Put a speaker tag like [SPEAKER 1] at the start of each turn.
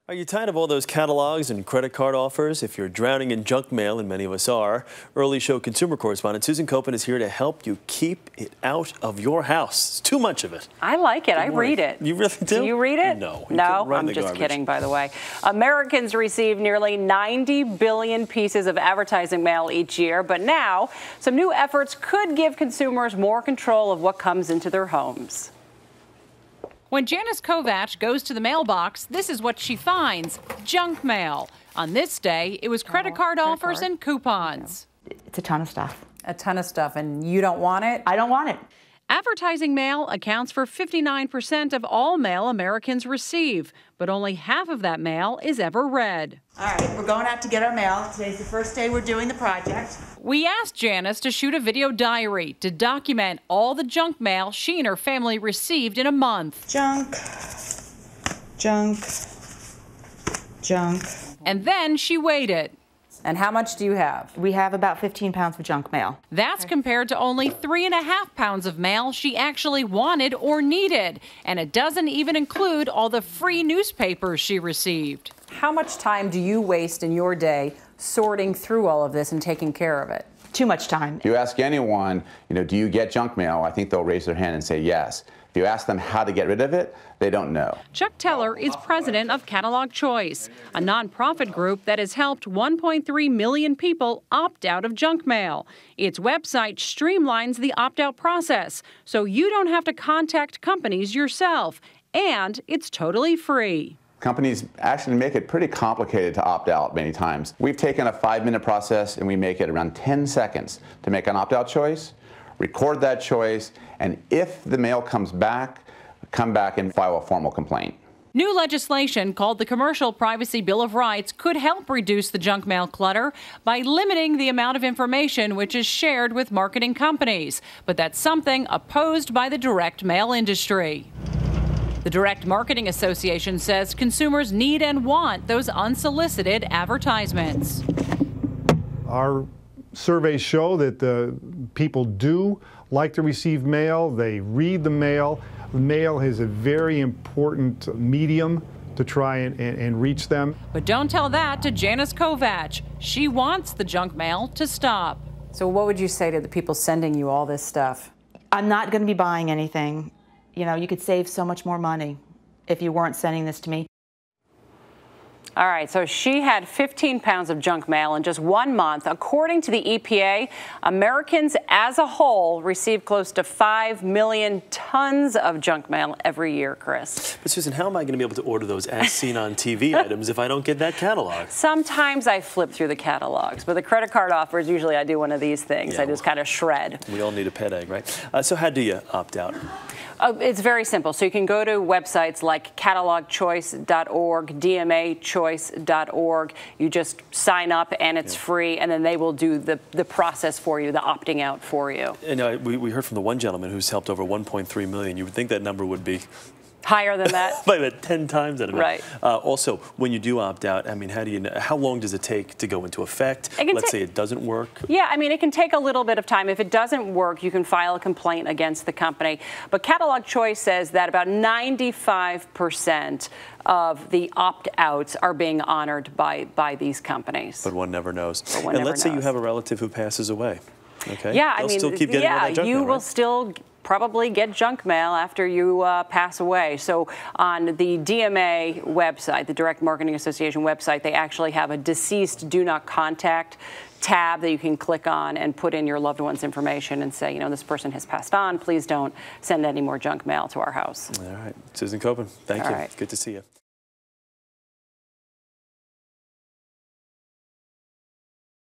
[SPEAKER 1] Are you tired of all those catalogs and credit card offers? If you're drowning in junk mail, and many of us are, Early Show consumer correspondent Susan Koeppen is here to help you keep it out of your house. It's too much of it.
[SPEAKER 2] I like it. I read it.
[SPEAKER 1] You really do?
[SPEAKER 2] Do you read it?
[SPEAKER 1] No.
[SPEAKER 2] No, I'm just kidding, by the way. Americans receive nearly 90 billion pieces of advertising mail each year, but now some new efforts could give consumers more control of what comes into their homes.
[SPEAKER 3] When Janice Kovac goes to the mailbox, this is what she finds: junk mail. On this day, it was credit card offers and coupons.
[SPEAKER 4] It's a ton of stuff.
[SPEAKER 2] A ton of stuff, and you don't want it?
[SPEAKER 4] I don't want it.
[SPEAKER 3] Advertising mail accounts for 59% of all mail Americans receive, but only half of that mail is ever read.
[SPEAKER 4] All right, we're going out to get our mail. Today's the first day we're doing the project.
[SPEAKER 3] We asked Janice to shoot a video diary to document all the junk mail she and her family received in a month.
[SPEAKER 4] Junk, junk, junk.
[SPEAKER 3] And then she weighed it.
[SPEAKER 2] And how much do you have?
[SPEAKER 4] We have about 15 pounds of junk mail.
[SPEAKER 3] That's compared to only 3.5 pounds of mail she actually wanted or needed. And it doesn't even include all the free newspapers she received.
[SPEAKER 2] How much time do you waste in your day sorting through all of this and taking care of it?
[SPEAKER 4] Too much time.
[SPEAKER 5] If you ask anyone, do you get junk mail? I think they'll raise their hand and say yes. If you ask them how to get rid of it, they don't know.
[SPEAKER 3] Chuck Teller is president of Catalog Choice, a nonprofit group that has helped 1.3 million people opt out of junk mail. Its website streamlines the opt-out process, so you don't have to contact companies yourself, and it's totally free.
[SPEAKER 5] Companies actually make it pretty complicated to opt out many times. We've taken a 5-minute process and we make it around 10 seconds to make an opt-out choice, record that choice, and if the mail comes back, come back and file a formal complaint.
[SPEAKER 3] New legislation called the Commercial Privacy Bill of Rights could help reduce the junk mail clutter by limiting the amount of information which is shared with marketing companies. But that's something opposed by the direct mail industry. The Direct Marketing Association says consumers need and want those unsolicited advertisements.
[SPEAKER 6] Our surveys show that people do like to receive mail. They read the mail. Mail is a very important medium to try and reach them.
[SPEAKER 3] But don't tell that to Janice Kovac. She wants the junk mail to stop.
[SPEAKER 2] So what would you say to the people sending you all this stuff?
[SPEAKER 4] I'm not going to be buying anything. You could save so much more money if you weren't sending this to me.
[SPEAKER 2] All right, so she had 15 pounds of junk mail in just 1 month. According to the EPA, Americans as a whole receive close to 5 million tons of junk mail every year, Chris.
[SPEAKER 1] But Susan, how am I going to be able to order those as seen on TV items if I don't get that catalog?
[SPEAKER 2] Sometimes I flip through the catalogs, but the credit card offers, usually I do one of these things.
[SPEAKER 1] Yeah,
[SPEAKER 2] I just kind of shred.
[SPEAKER 1] We all need a pet egg, right? So how do you opt out?
[SPEAKER 2] It's very simple. So you can go to websites like catalogchoice.org, dmachoice.org. You just sign up and it's free, and then they will do the process for you, the opting out for you.
[SPEAKER 1] And we heard from the one gentleman who's helped over 1.3 million. You would think that number would be
[SPEAKER 2] higher than that?
[SPEAKER 1] By about 10 times that amount.
[SPEAKER 2] Right.
[SPEAKER 1] Also, when you do opt out, how do you know, how long does it take to go into effect? Let's say it doesn't work.
[SPEAKER 2] Yeah, it can take a little bit of time. If it doesn't work, you can file a complaint against the company. But Catalog Choice says that about 95% of the opt-outs are being honored by these companies.
[SPEAKER 1] But one never knows. And let's say you have a relative who passes away. Okay.
[SPEAKER 2] Yeah,
[SPEAKER 1] They'll still keep getting all that junk mail,
[SPEAKER 2] you will
[SPEAKER 1] right?
[SPEAKER 2] still probably get junk mail after you pass away. So on the DMA website, the Direct Marketing Association website, they actually have a deceased do not contact tab that you can click on and put in your loved one's information and say, this person has passed on. Please don't send any more junk mail to our house.
[SPEAKER 1] All right. Susan Koeppen, thank you.
[SPEAKER 2] Right.
[SPEAKER 1] Good to see you.